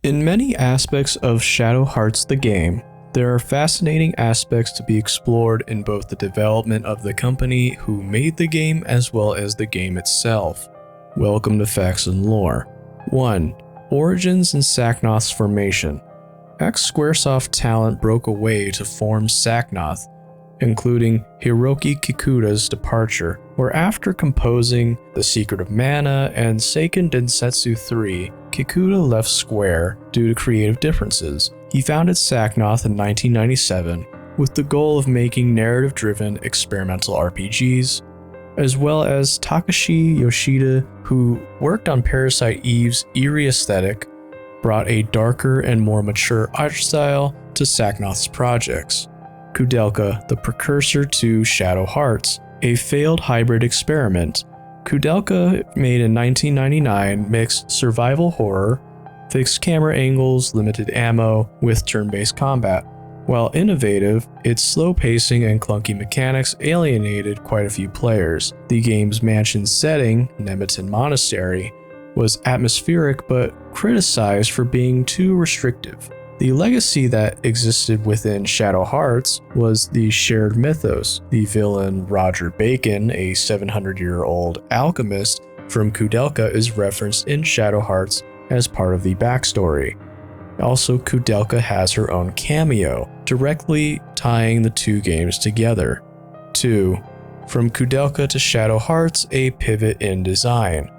In many aspects of Shadowhearts the game, there are fascinating aspects to be explored in both the development of the company who made the game as well as the game itself. Welcome to Facts and Lore. 1. Origins and Sacnoth's formation. Ex-Squaresoft talent broke away to form Sacnoth, including Hiroki Kikuda's departure, where after composing The Secret of Mana and Seiken Densetsu 3, Kikuda left Square due to creative differences. He founded Sacnoth in 1997 with the goal of making narrative-driven experimental RPGs, as well as Takashi Yoshida, who worked on Parasite Eve's eerie aesthetic, brought a darker and more mature art style to Sacnoth's projects. Koudelka, the precursor to Shadowhearts, a failed hybrid experiment. Koudelka, made in 1999, mixed survival horror, fixed camera angles, limited ammo, with turn-based combat. While innovative, its slow pacing and clunky mechanics alienated quite a few players. The game's mansion setting, Nemeton Monastery, was atmospheric but criticized for being too restrictive. The legacy that existed within Shadowhearts was the shared mythos. The villain Roger Bacon, a 700-year-old alchemist from Koudelka, is referenced in Shadowhearts as part of the backstory. Also, Koudelka has her own cameo, directly tying the two games together. 2. From Koudelka to Shadowhearts, a pivot in design.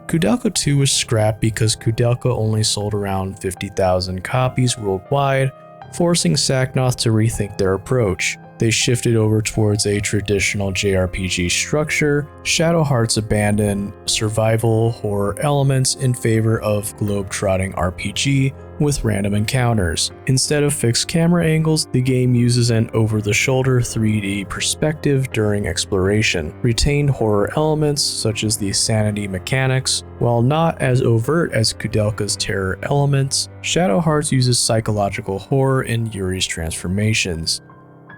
Koudelka 2 was scrapped because Koudelka only sold around 50,000 copies worldwide, forcing Sacnoth to rethink their approach. They shifted over towards a traditional JRPG structure. Shadowhearts abandoned survival horror elements in favor of globe-trotting RPG with random encounters. Instead of fixed camera angles, the game uses an over-the-shoulder 3D perspective during exploration. Retained horror elements such as the sanity mechanics. While not as overt as Koudelka's terror elements, Shadowhearts uses psychological horror in Yuri's transformations.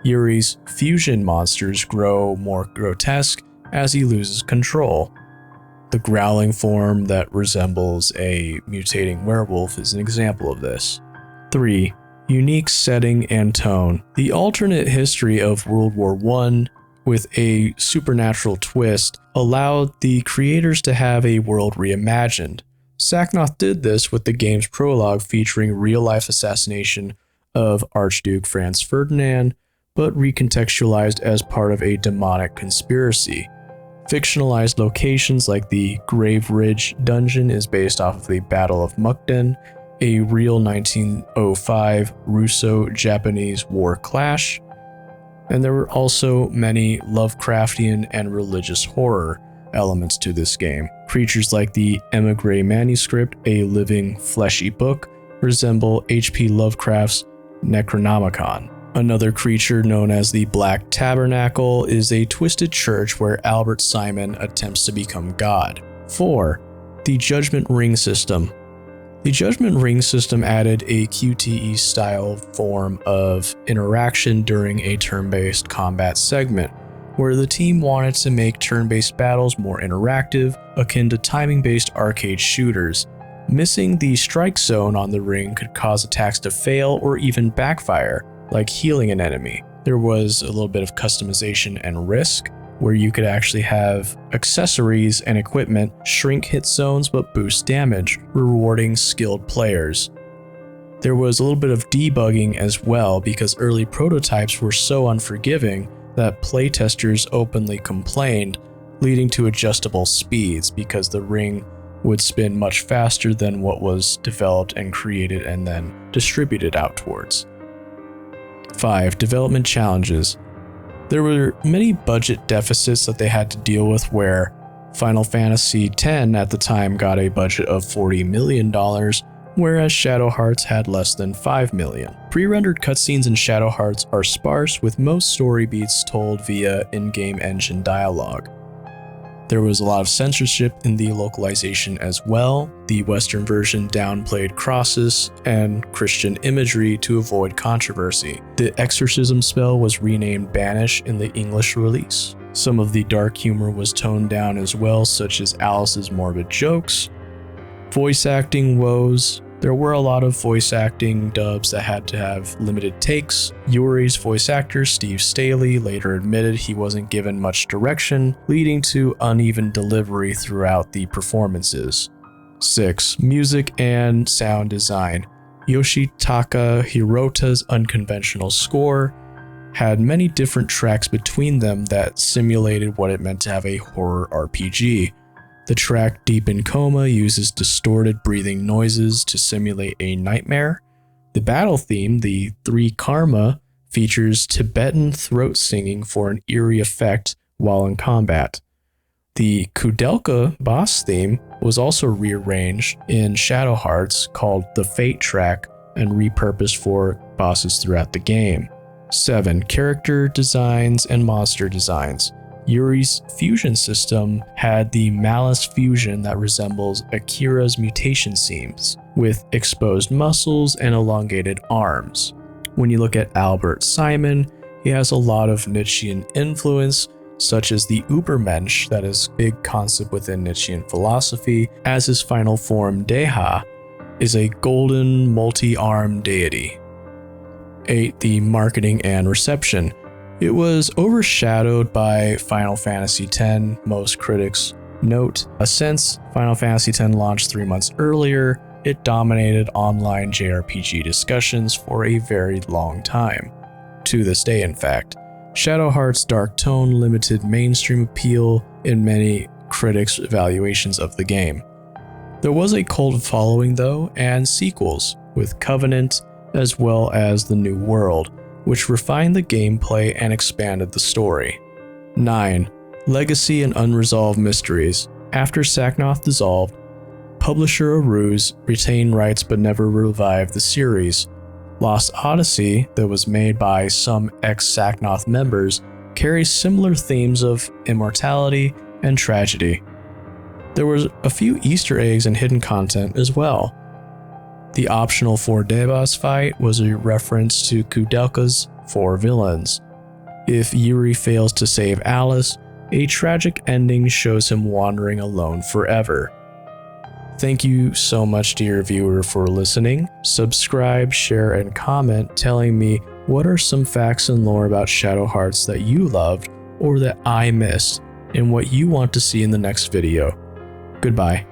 Yuri's fusion monsters grow more grotesque as he loses control. The growling form that resembles a mutating werewolf is an example of this. 3. Unique setting and tone. The alternate history of World War I, with a supernatural twist, allowed the creators to have a world reimagined. Sacnoth did this with the game's prologue featuring real-life assassination of Archduke Franz Ferdinand, but recontextualized as part of a demonic conspiracy. Fictionalized locations like the Grave Ridge dungeon is based off of the Battle of Mukden, a real 1905 Russo-Japanese war clash, and there were also many Lovecraftian and religious horror elements to this game. Creatures like the Emigre manuscript, a living, fleshy book, resemble H.P. Lovecraft's Necronomicon. Another creature known as the Black Tabernacle is a twisted church where Albert Simon attempts to become God. 4. The Judgment Ring system. The Judgment Ring system added a QTE-style form of interaction during a turn-based combat segment, where the team wanted to make turn-based battles more interactive, akin to timing-based arcade shooters. Missing the strike zone on the ring could cause attacks to fail or even backfire, like healing an enemy. There was a little bit of customization and risk, where you could actually have accessories and equipment shrink hit zones but boost damage, rewarding skilled players. There was a little bit of debugging as well, because early prototypes were so unforgiving that playtesters openly complained, leading to adjustable speeds because the ring would spin much faster than what was developed and created and then distributed outwards. 5. Development challenges. There were many budget deficits that they had to deal with, where Final Fantasy X at the time got a budget of $40 million, whereas Shadowhearts had less than $5 million. Pre-rendered cutscenes in Shadowhearts are sparse, with most story beats told via in-game engine dialogue. There was a lot of censorship in the localization as well. The Western version downplayed crosses and Christian imagery to avoid controversy. The exorcism spell was renamed Banish in the English release. Some of the dark humor was toned down as well, such as Alice's morbid jokes. Voice acting woes. There were a lot of voice acting dubs that had to have limited takes. Yuri's voice actor, Steve Staley, later admitted he wasn't given much direction, leading to uneven delivery throughout the performances. 6. Music and sound design. Yoshitaka Hirota's unconventional score had many different tracks between them that simulated what it meant to have a horror RPG. The track Deep in Coma uses distorted breathing noises to simulate a nightmare. The battle theme, the 3 Karma, features Tibetan throat singing for an eerie effect while in combat. The Koudelka boss theme was also rearranged in Shadowhearts, called the Fate track, and repurposed for bosses throughout the game. 7. Character designs and monster designs. Yuri's fusion system had the Malice fusion that resembles Akira's mutation seams, with exposed muscles and elongated arms. When you look at Albert Simon, he has a lot of Nietzschean influence, such as the Übermensch, that is a big concept within Nietzschean philosophy, as his final form, Deha, is a golden multi-armed deity. 8. The marketing and reception. It was overshadowed by Final Fantasy X, most critics note. Since Final Fantasy X launched 3 months earlier, it dominated online JRPG discussions for a very long time. To this day, in fact. Shadowhearts' dark tone limited mainstream appeal in many critics' evaluations of the game. There was a cult following though, and sequels, with Covenant as well as The New World, which refined the gameplay and expanded the story. 9. Legacy and unresolved mysteries. After Sacnoth dissolved, publisher Aruse retained rights but never revived the series. Lost Odyssey, that was made by some ex-Sacnoth members, carries similar themes of immortality and tragedy. There was a few Easter eggs and hidden content as well. The optional 4-day boss fight was a reference to Koudelka's 4 villains. If Yuri fails to save Alice, a tragic ending shows him wandering alone forever. Thank you so much, dear viewer, for listening. Subscribe, share, and comment telling me what are some facts and lore about Shadowhearts that you loved or that I missed, and what you want to see in the next video. Goodbye.